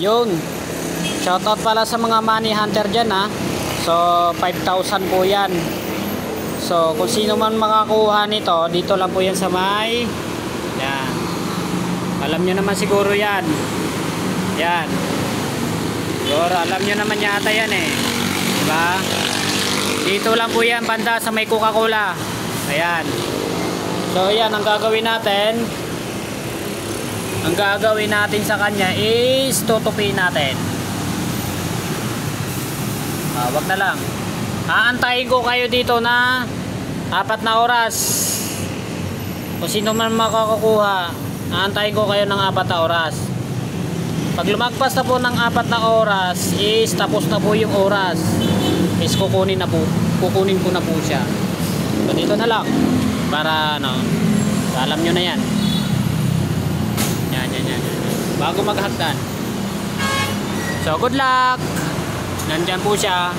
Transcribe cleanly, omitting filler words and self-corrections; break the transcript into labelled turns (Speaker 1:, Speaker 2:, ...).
Speaker 1: Yun. Shoutout pala sa mga money hunter dyan ha. So 5,000 po yan. So kung sino man makakuha nito, dito lang po yan sa may yan. Alam nyo naman siguro yan. Yan. Siguro alam nyo naman yata yan eh. Diba? Dito lang po yan banda sa may Coca-Cola. Ayan. So yan ang gagawin natin. Ang gagawin natin sa kanya is tutupin natin. Wag na lang. Aantayin ko kayo dito na 4 na oras. Kung sino man makakakuha, aantayin ko kayo ng 4 na oras. Pag lumagpas na po ng 4 na oras is tapos na po yung oras. Is kukunin ko na po siya. So dito na lang para ano, alam nyo na yan. Yan. Bago maghagdan. So good luck. Nandyan po siya.